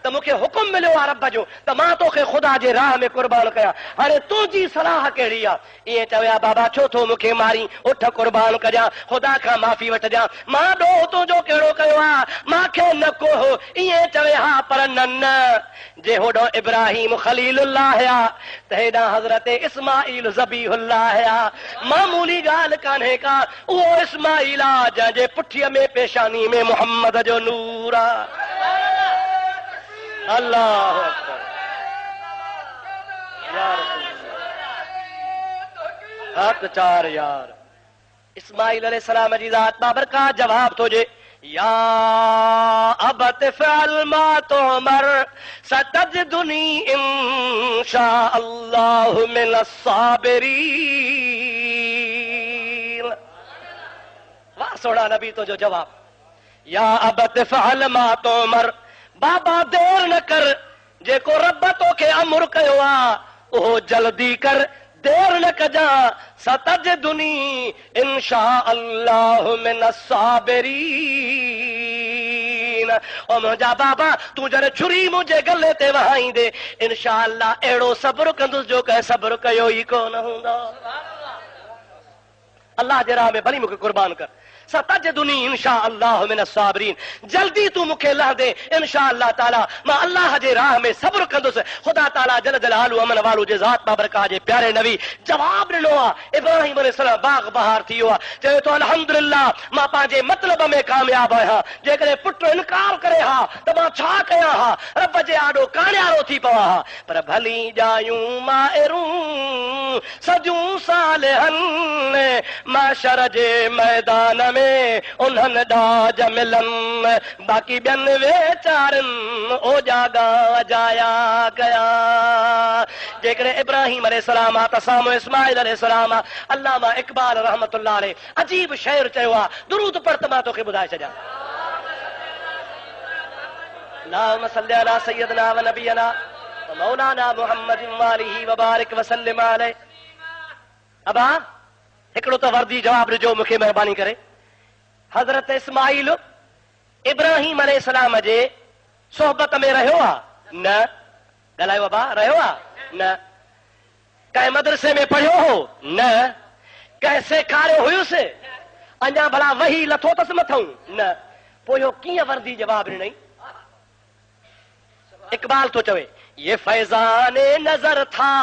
तो मुखे हुक्म मिलो आ रब जो तो मां तोखे खुदा जे राह में कुर्बान कया। हाणे तुझी सलाह कहिड़ी आहे? ये चवया बाबा छो तो मुखे मारी, उठ कुर्बान कजा, खुदा का माफी वठजा। मां डो तुझो कहिड़ो कयो आहे, मांखे न को ये चवे हा, पर न जे होडो इब्राहिम खलीलुल्लाह आ त हेडा हजरत इस्माइल ज़बीहुल्लाह आ। मामूली गाल कान्हे का, वो इस्माइल आ जंहिंजे पुठीअ में पेशानी में मोहम्मद जो नूर आ। अल्लाह अकबर यार हक चार यार। इस्माइल अलैहिस्सलाम जी ज़ात बाबरका जवाब तो जे या अबत फ़अल मा तुमर सतजदुनी इंशाअल्लाहु मिनस साबिरीन। वाह सोना नबी तो जो जवाब, या अबत फ़अल मा तुमर, बाबा देर न कर, जेको रब तोखे अमर कयो आ उहो जल्दी कर, देर न कजा। सतजदुनी इंशाअल्लाहु मिनस साबिरीन। ओ मुंहिंजा बाबा तूं जॾहिं छुरी मुंहिंजे गले ते वहाईंदे इंशाअल्लाह अहिड़ो सब्र कंदुसि जो कंहिं सब्र कयो ई कोन हूंदो। अल्लाह जे राह में भली मूंखे कुर्बान कर। सतजदुनी इंशाअल्लाहु मिनस साबिरीन, जल्दी तू मूंखे लह दे इंशाअल्लाह ताला मां अल्लाह जे राह में सब्र कंदुसि। खुदा ताला जल जलालु अमन वालू जे ज़ात बाबरकाह जे प्यारे नबी जवाब ॾिनो आहे। इब्राहिम अलैहिस्सलाम बाग बहार थी वियो आहे, चए थो अल्हम्दुलिल्लाह मां पंहिंजे मतिलब में कामयाब आहियां। जेकॾहिं पुट इनकार करे हा त मां छा कयां हा, रब जे आॾो कान्यारो थी पवां हा। पर भली जायूं माहिरूं सजूं सालिहन माशर जे मैदान में उन्हनि ॾाज मिलन, बाक़ी ॿियनि वेचारनि ओ जागा जाया कया। जेकॾहिं इब्राहिम अलैहिस्सलाम आहे त साम्हूं इस्माइल अलैहिस्सलाम आहे। अल्लामा इक़बाल रहमतुल्लाह अलैह अजीब शेर चयो आहे, दुरूद पढ़ त मां तोखे ॿुधाए छॾियां। अल्लाहुम्मा सल्लि अला सय्यदना व नबियना व मौलाना मुहम्मदिन व आलिहि व बारिक व सल्लिम अलैहि। अबा हिकिड़ो त वर्दी जवाब ॾिजो मूंखे महिरबानी करे। हज़रत इस्माइल इब्राहिम अलैहिस्सलाम जे सोहबत में रहियो आहे? न। ॻाल्हायो बाबा, रहियो आहे? न। कंहिं मदरसे में पढ़ियो हो? न। कंहिं सेखारियो हुयुसि? अञा भला वही लथो अथसि मथऊं? न। पोइ इहो कीअं वर्दी जवाब ॾिनई? इक़बाल तो चवे ये फैज़ाने नजर था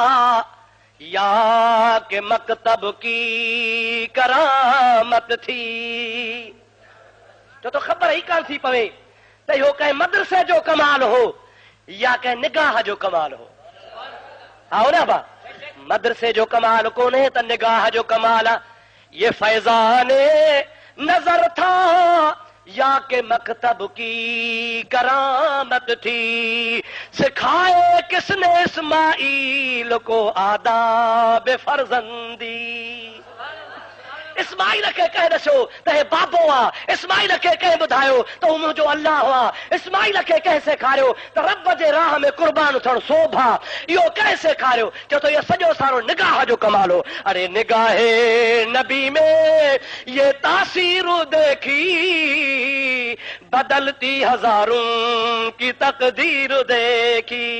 या के मकतब की करामत थी। तो ख़बर ही कान थी पवे त इहो कंहिं मदरसे जो कमाल हो या कंहिं निगाह जो कमाल हो। आओ ना बा, मदरसे जो कमाल कोन्हे त निगाह जो कमाल आहे। ये फैज़ाने नजर था या के मकतब की करामत थी, सिखाए किसने इस्माइल को आदाब फर्जंदी। इस्माइल खे कंहिं ॾसो त हे बाबो आहे, इस्माइल खे कंहिं ॿुधायो त हू मुंहिंजो अल्लाह आहे, इस्माइल खे कंहिं सेखारियो त रब जे राह में कुर्बान थियणु शोभा, इहो कंहिं सेखारियो? चओ त इहो सॼो सारो निगाह जो कमाल हो। अरे निगाहे नबी में ये तासीर देखी बदलती हजारों की तकदीर देखी।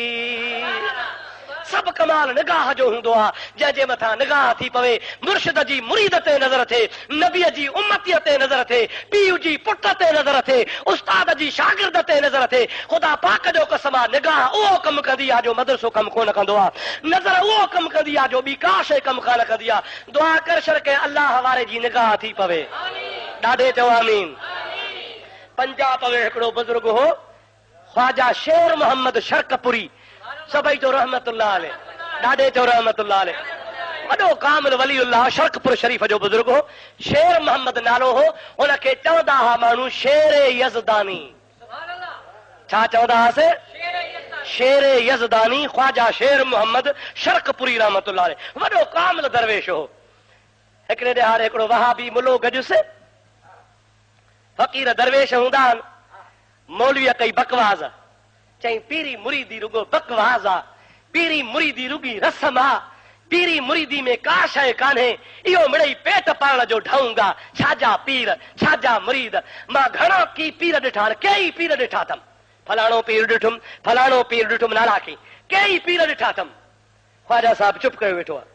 सब कमाल निगाह जो हूंदो आहे, जंहिंजे मथां निगाह थी पवे। मुर्शिद जी मुरीद ते नज़र थे, नबीअ जी उम्मतीअ ते नज़र थे, पीउ जी पुट ते नज़र थे, उस्ताद जी शागिर्द ते नज़र थे। ख़ुदा पाक जो कसम आहे, निगाह उहो कमु कंदी आहे जो मदरसो कमु कोन कंदो आहे, नज़र उहो कमु कंदी आहे जो ॿी का शइ कमु कोन कंदी आहे। दुआ कर शर के अल्लाह वारे जी निगाह थी पवे। ॾाढे चओ आमीन। पंजाब में हिकिड़ो बुज़ुर्ग हो ख्वाजा शेर मोहम्मद शरकपुरी, सभई जो रहमतुल्लाह अलैह, ॾाढे चो रहमतुल्लाह अलैह। वॾो कामिल वलीउल्लाह शरकपुर शरीफ जो बुज़ुर्ग हो, शेर मोहम्मद नालो हो। हुनखे चवंदा हुआ माण्हू शेर यज़दानी। छा चवंदा हुआसीं? शेर यज़दानी, ख्वाजा शेर मोहम्मद शरकपुरी रहमतुल्लाह अलैह, वॾो कामिल दरवेश हो। हिकिड़े ॾिहाड़े हिकिड़ो वहाबी मुलो गजुसि, फ़कीर दरवेश हूंदा आहिनि। मौलवीअ कई बकवास, चई पीरी मुरीदी रुगो बकवास आ, पीरी मुरीदी रुगी रस्म आ, पीरी मुरीदी में का शइ कान्हे, इहो मिड़ई पेट पालण जो ढंग आ। छाजा पीर, छाजा मुरीद, मां घणा की पीर ॾिठा, कई पीर ॾिठा अथमि, फलाणो पीर ॾिठुमि, फलाणो पीर ॾिठुमि, नाला कई, कई पीर ॾिठा अथमि। ख्वाजा साहब चुप कयो वेठो आहे।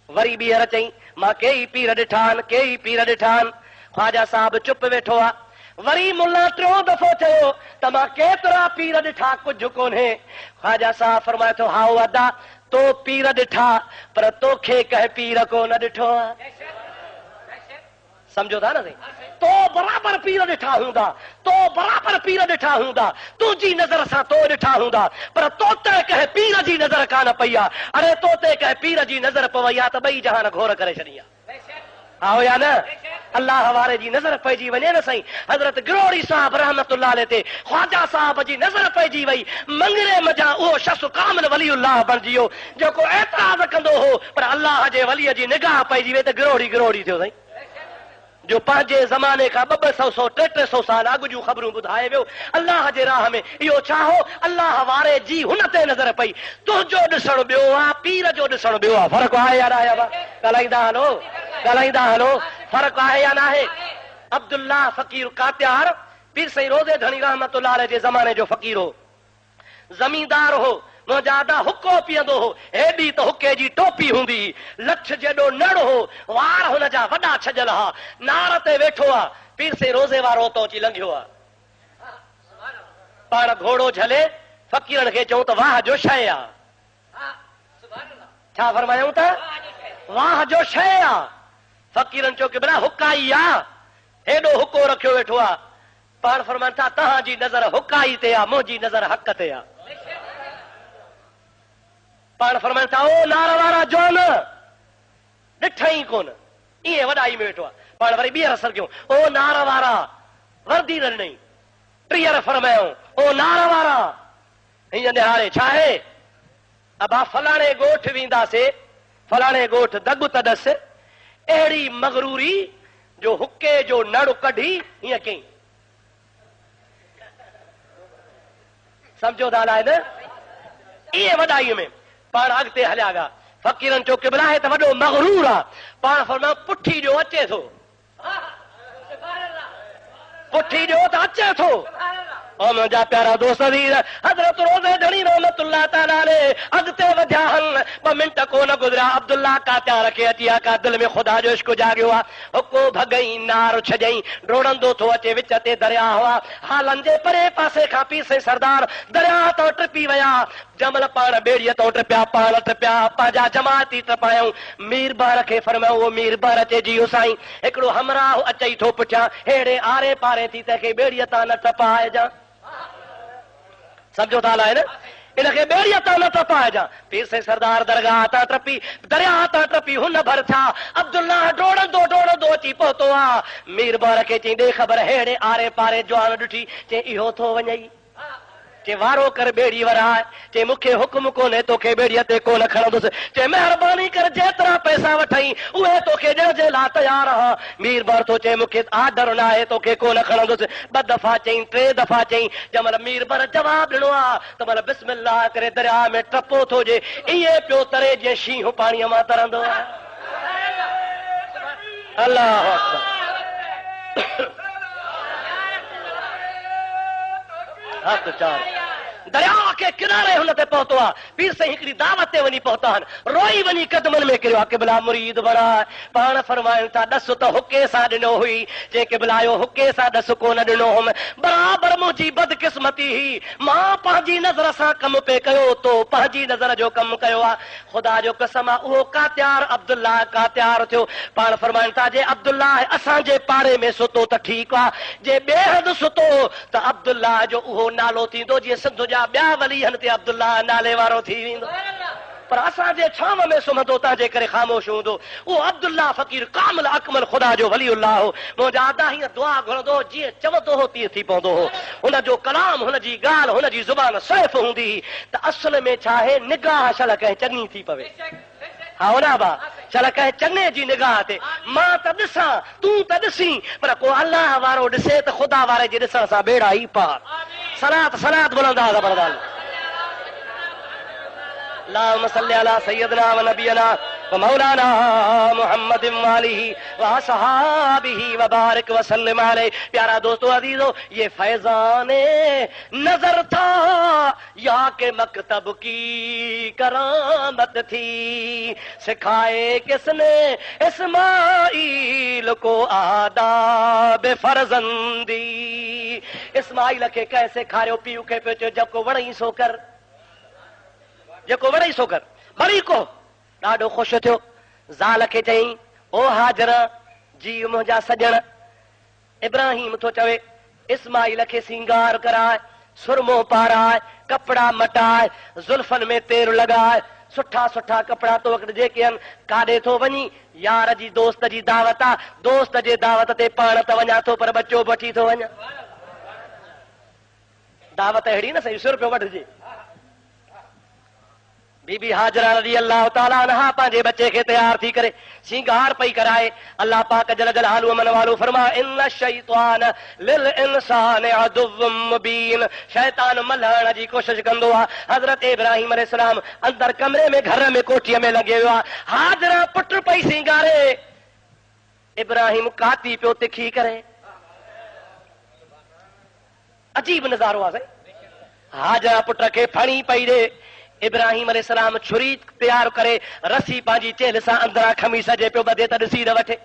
वरी ॿीहर चई, मां कई पीर ॾिठा आहिनि, कई पीर ॾिठा आहिनि। ख्वाजा साहब चुप वेठो आहे। वरी मुल्ला टियों दफ़ो चयो त मां केतिरा पीर ॾिठा, कुझु कोन्हे। ख्वाजा साहब फरमाए थो, हाओ अदा, तो पीर ॾिठा पर तोखे कंहिं पीर कोन ॾिठो आहे। सम्झो था न साईं, तो बराबर पीर ॾिठा हूंदा, तो बराबर पीर ॾिठा हूंदा, तुंहिंजी नज़र सां तो ॾिठा हूंदा, पर तोते कंहिं पीर जी नज़र कान पई आहे। अरे तोते कंहिं पीर जी नज़र पवई आहे त ॿई जहान घोर करे छॾी आहे। आओ या न, अल्लाह वारे जी नज़र पइजी वञे न साईं। हज़रत गिरोड़ी साहब रहमतुल्लाह अलैह ते ख्वाजा साहब जी नज़र पइजी वई, मंगरे मजा उहो शख्स कामिल वलीउल्लाह बणिजी वियो जेको एतराज़ कंदो हो, पर अल्लाह जे वलीअ जी निगाह पइजी वई त गिरोड़ी गिरोड़ी थियो साईं। जो पंहिंजे ज़माने खां 200 300 साल अॻु जूं ख़बरूं ॿुधाए वियो। अल्लाह जे राह में इहो छा हो, अल्लाह वारे जी हुन ते नज़र पई। तुंहिंजो ॾिसणु ॿियो आहे, पीर जो ॾिसणु ॿियो आहे। फ़र्क़ु आहे या न आहे? ॻाल्हाईंदा हलो, ॻाल्हाईंदा हलो, फ़र्क़ु आहे या न आहे? अब्दुल्लाह फ़कीर कात्यार पीर साईं रोज़े धणी रहमतुल्लाह अलैह जे ज़माने जो फ़कीर हो, ज़मींदार हो, मुजादा हुको पीअंदो हो। हेॾी त हुके जी टोपी हूंदी, लछ जेॾो नड़ हो, वार हुन जा वॾा छॼल हा, नार ते वेठो आहे। पीर साईं रोज़े वारो तो अची लंघियो आहे। पाण घोड़ो झले, फ़कीरनि खे चऊं त वाह जो शइ आहे। छा फरमायूं त वाह जो शइ आहे। फ़कीरनि चयो की भला हुकाई आहे, हेॾो हुको रखियो वेठो आहे। पाण फरमाइनि था तव्हांजी नज़र हुकाई ते आहे, मुंहिंजी नज़र हक़ ते आहे। पाण फरमाइनि था ओ नार वारा जोन ॾिठई कोन, ईअं वॾाई में वेठो आहे। पाण वरी ॿीहर असर कयूं, ओ नार वारा वर्दी न ॾिनई। टीहर फरमायूं, ओ नार वारा हीअं निहारे छा आहे, अबा फलाणे ॻोठ वेंदासीं, फलाणे ॻोठ दग तॾस, अहिड़ी मगरूरी जो हुके जो नड़ कढी हीअं कई। सम्झो था न, ईअं वॾाई में पाण अॻिते हलिया विया। फ़कीरनि चयो किबला हे त वॾो मगरूर आहे। पाण फरमायो पुठी जो अचे थो, पुठी जो त अचे थो। और मुंहिंजा प्यारा दोस्त हज़रत रोज़े धणी रहमतुल्लाह ताला अलैह अॻिते वधिया आहिनि। 2 मिंट कोन गुज़रिया, अब्दुल्लाह कात्यार खे अची आका दिलि में ख़ुदा जो इश्क जाॻियो आहे। हुको भॻई नार छॾियईं, डोड़ंदो थो अचे, विच ते दरिया हुआ। हालनि जे परे पासे खां पीर साईं सरदार दरिया तां टपी विया। जमल पाण ॿेड़ीअ तां टपिया, पाण टपिया, पंहिंजा जमाती टपायूं। मीर बार खे फरमायो, उहो मीर बार अचे जी साईं, हिकिड़ो हमराह अचई थो पुठियां, हेड़े आरे पारे थी तंहिंखे ॿेड़ीअ तां न टपाइजां। सम्झो था न, इनखे ॿेड़ीअ तां न टपाइजां। पीर साईं सरदार दरगाह तां टपी, दरिया तां टपी, हुन भर थिया। अब्दुल्लाह डोड़ंदो डोड़ंदो अची पहुतो आहे। मीर बार खे चई ॾे ख़बर, हेड़े आरे पारे जवान ॾिठी, चई इहो थो वञई। चए वारो कर ॿेड़ी वराए, चए मूंखे हुकुम कोन्हे तोखे ॿेड़ीअ ते कोन खणंदुसि। चए महिरबानी कर जेतिरा पैसा वठई उहे तोखे ॾियण जे लाइ तयार आहियां। मीर बार थो चए मूंखे आर्डर न आहे, तोखे कोन खणंदुसि। 2 दफ़ा चई, 3 दफ़ा चई, जंहिंमहिल मीर बार जवाब ॾिनो आहे त महिल बिस्मिल्लाह करे दरिया में टपो थो जे, ईअं पियो तरे जीअं शींहुं पाणीअ मां तरंदो आहे। अल्लाहु अकबर। हथ चार दरिया के किनारे हुन ते पहुतो आहे। पीर साईं हिकिड़ी दावत ते वञी पहुता आहिनि, रोई वञी कदमनि में किरियो आहे, किबला मुरीद बणाए। पाण फरमाइनि था ॾस त हुके सां ॾिनो हुई, जे किबला जो हुके सां ॾस कोन ॾिनो हुम, बराबरि मुंहिंजी बदकिस्मती ही। मां पंहिंजी नज़र सां कमु पे कयो, तो पंहिंजी नज़र जो कमु कयो आहे। ख़ुदा जो कसम आहे, उहो कात्यार अब्दुल्लाह कात्यार थियो। पाण फरमाइनि था जे अब्दुल्लाह असांजे पारे में सुतो त ठीकु आहे, जे ॿिए हंधि सुतो त अब्दुल्लाह जो उहो नालो थींदो जीअं सिंध जा ॿिया वली हन ते अब्दुल्लाह नाले वारो थी वेंदो। पर असांजे छांव में सुम्हंदो, तव्हांजे करे ख़ामोश हूंदो। उहो अब्दुल्लाह फ़कीर कामिल अकमल ख़ुदा जो वलीउल्लाह हो। मुंहिंजा आदा हीअं दुआ घुरंदो, जीअं चवंदो हो तीअं थी पवंदो हो। हुनजो कलाम, हुनजी ॻाल्हि, हुनजी ज़ुबान सैफ़ हूंदी हुई। त असल में छा आहे, निगाह शल कंहिं चङी थी पवे। हा होना बा, शल कंहिं चङे जी निगाह ते मां त ॾिसां, तूं त ॾिसीं, पर को अल्लाह वारो ॾिसे त ख़ुदा वारे जे ॾिसण सां बेड़ा ई पार। सलात सलात बुलंदा ज़बरदस्त। अल्लाहुम्मा सल्ली अला सय्यदना व नबियना मौलाना मोहम्मद वालिही व सहाबिही व बारिक वसल्लम अलैहि। प्यारा दोस्तों अजीजों, ये फैजाने नजर था या के मकतब की करामत थी। सिखाए किसने इस्माइल को आदाब फर्जंदी। इस्माइल के कैसे खारियो पीउ के पियो जको वणई सोकर, जेको वणई सोकर बड़ी को ॾाढो ख़ुशि थियो। ज़ाल खे चई ओ हाजर जी मुंहिंजा सॼण। इब्राहिम थो चवे इस्माइल खे सिंगार कराए, सुरमो पाराए, कपड़ा मटाए, जुल्फन में तेल लगाए, सुठा सुठा कपड़ा तो वक़्तु जेके आहिनि। काॾे थो वञी? यार जी दोस्त जी दावत आहे, दोस्त जे दावत ते पाण त वञा थो पर बच्चो वठी थो वञा। दावत अहिड़ी न सही, 100 रुपयो वठिजे। बीबी हाजरा रज़ी अल्लाह ताला अन्हा पंहिंजे बच्चे खे तैयार थी करे सिंगार पई कराए। अल्लाह पाक जल जलालहु अमन वालो फरमा इन्न शैतान लिल इंसान अदुव्वुम मुबीन। शैतान मल्हाइण जी कोशिश कंदो आहे। हज़रत इब्राहिम अलैहिस्सलाम अंदर कमरे में घर में कोठीअ में लॻे वियो आहे। हाजरा पुट पई सिंगारे, इब्राहिम काती पियो तिखी करे। अजीब नज़ारो आहे साईं। हाजरा पुट खे फणी पई ॾे। इब्राहिम अलैहिस्सलाम छुरी तैयार करे रसी पंहिंजी चेल सां अंदरां खमी सजे पियो बधे त ॾिसी न वठे।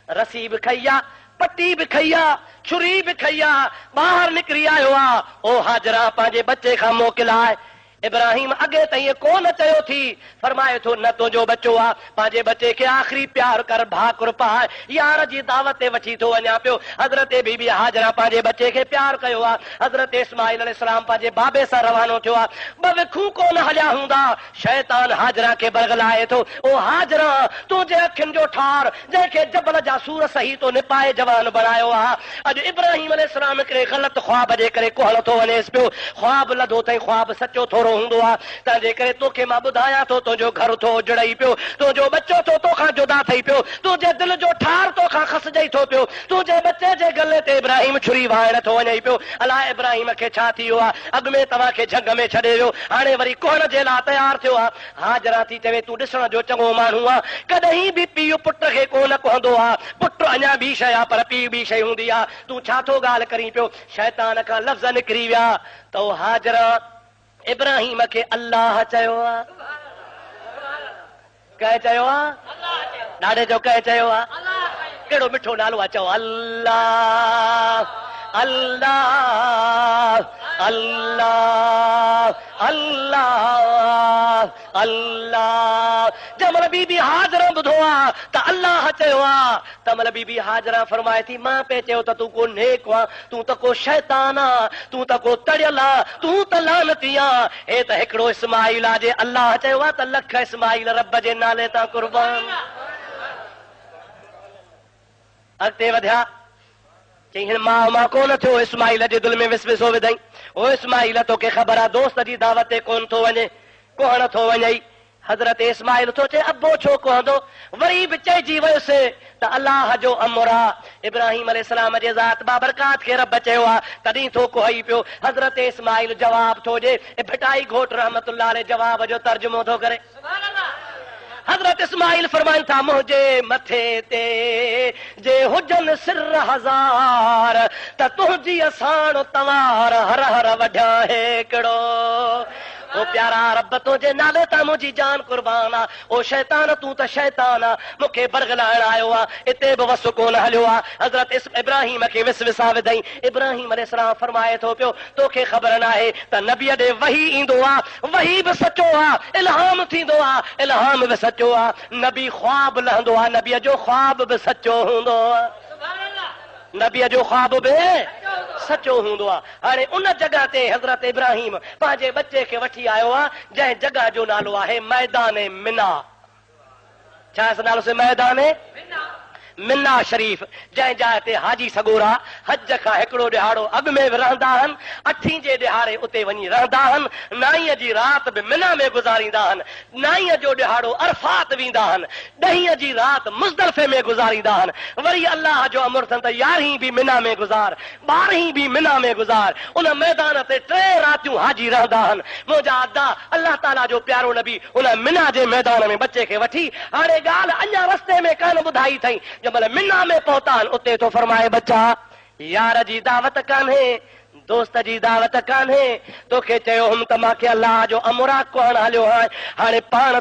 रसी बि खई आहे, पटी बि खई आहे, छुरी बि खई आहे, ॿाहिरि निकिरी आयो आहे। ओ हाजरा पंहिंजे बच्चे खां मोकिलाए। इब्राहिम अॻे त ईअं कोन चयो थी, फरमाए थो न तुंहिंजो बच्चो आहे, पंहिंजे बच्चे खे आख़िरी प्यार कर, भाकुर पाए, यार जी दावत ते वठी थो वञा पियो। हज़रत बीबी हाजरा पंहिंजे बच्चे खे प्यार कयो आहे। हज़रत इस्माइल अलैहिस्सलाम पंहिंजे बाबे सां रवानो थियो आहे। ॿ विखूं कोन हलिया हूंदा, शैतान हाजरा खे बरगलाए थो। ओ हाजरा तुंहिंजे अखियुनि जो ठार जंहिंखे जबल जा सूर सही तो निपाए जवान बणायो आहे। अॼु इब्राहिम अलैहिस्सलाम हिकिड़े ग़लति ख्वाब जे करे कोहण थो वञेसि पियो। ख्वाब लधो अथई, ख्वाब सचो थोरो हूंदो आहे। तंहिंजे करे तोखे मां ॿुधायां थो, तुंहिंजो घर थो उजड़ई पियो, तुंहिंजो बच्चो थो तोखां जुदा थई पियो, तुंहिंजे दिलि जो ठार तोखां खसिजई थो पियो, तुंहिंजे बच्चे जे गले ते इब्राहिम छुरी वाइण थो वञे पियो। अलाए इब्राहिम खे छा थी वियो आहे? अॻु में तव्हांखे झंग में छॾे वियो, हाणे वरी कोहण जे लाइ तयार थियो आहे। हाजरा थी चवे तूं ॾिसण जो चङो माण्हू आहे, कॾहिं बि पीउ पुट खे कोन कहंदो आहे। पुट अञा ॿी शइ आहे पर पीउ ॿी शइ हूंदी आहे। तूं छा थो ॻाल्हि करीं पियो? शैतान खां लफ़्ज़ निकिरी विया त ओ हाजरा इब्राहिम खे अल्लाह चयो आहे। कंहिं चयो आहे? ॾाढे जो कंहिं चयो आहे? कहिड़ो मिठो नालो आहे, चओ अल्लाह अल्लाह अल्लाह अल्लाह अल्लाह। जंहिंमहिल बीबी हाजरा ॿुधो आहे त अल्लाह चयो आहे, तंहिंमहिल बीबी हाजरा फरमाए थी मां पे चयो त तूं को नेक आहे, तूं त को शैतान आहे, तूं त को तड़ियल आहे, तूं त लानती आहे। हे त हिकिड़ो इस्माइल आहे जे अल्लाह चयो आहे त लख इस्माइल रब जे नाले तां कुर्बान। अॻिते वधिया, चई हिन मां कोन थियो। इस्माइल जे दिलि में विसविसो विधई, ओ इस्माइल तोखे ख़बर आहे दोस्त जी दावत ते कोन थो वञे, कोहण थो वञई। हज़रत इस्माइल थो चए अबो छो कहंदो? वरी बि चइजी वियुसि त अल्लाह जो अमर आहे। इब्राहिम अलैहिस्सलाम जे ज़ात बाबरकात खे रब चयो आहे, तॾहिं थो कोई पियो। हज़रत इस्माइल जवाब थो ॾे, भिटाई घोट रहमतुल्लाह अलैह जवाब जो तर्जुमो थो करे। हज़रत इस्माइल फरमाइनि था मुंहिंजे मथे ते जे हुजन सिर हज़ार त तुंहिंजी असाण तवार हर हर वढिया हिकिड़ो। ओ प्यारा रब तुंहिंजे नाले तां मुंहिंजी जान कुर्बान आहे। ओ शैतान तूं त शैतान आहे, मूंखे बरगलाइण आयो आहे, हिते बि वस कोन हलियो आहे। हज़रत इब्राहिम खे विसविसा विधई। इब्राहिम अलैहिस्सलाम फरमाए थो पियो तोखे ख़बर न आहे त नबीअ ॾे वही ईंदो आहे, वही बि सचो आहे, इल्हाम थींदो आहे, इल्हाम बि सचो आहे। नबी ख्वाब लहंदो आहे, नबीअ जो ख्वाब बि सचो हूंदो आहे, नबीअ जो ख्वाब बि सचो हूंदो आहे। हाणे उन जॻह ते हज़रत इब्राहिम पंहिंजे बच्चे खे वठी आयो आहे जंहिं जॻह जो नालो आहे मैदान मिना। छा नालो से? मैदान मिना शरीफ़ जंहिं जाइ ते हाजी सगोरा हज खां हिकिड़ो ॾिहाड़ो अॻु में बि रहंदा आहिनि, 8 जे ॾिहाड़े उते वञी रहंदा आहिनि, 9 जी राति बि मिना में गुज़ारींदा आहिनि, 9 जो ॾिहाड़ो अरफात वेंदा आहिनि, 10 जी राति मुज़दलिफ़े में गुज़ारींदा आहिनि, वरी अलाह जो अमर अथनि त 11 बि मिना में गुज़ार, 12 बि मिना में गुज़ार। उन मैदान ते 3 रातियूं हाजी रहंदा आहिनि। मुंहिंजा अदा अलाह ताला जो प्यारो नबी उन मिना जे मैदान में बचे खे वठी हाणे ॻाल्हि अञा रस्ते में कान ॿुधाई अथई, जंहिंमहिल मिना में पहुता आहिनि उते तो फरमाए बच्चा यार जी दावत कान्हे, दोस्त जी दावत कान्हे, तोखे चयो हुम त मूंखे अलाह जो अमुरा कोन हलियो हाणे पाण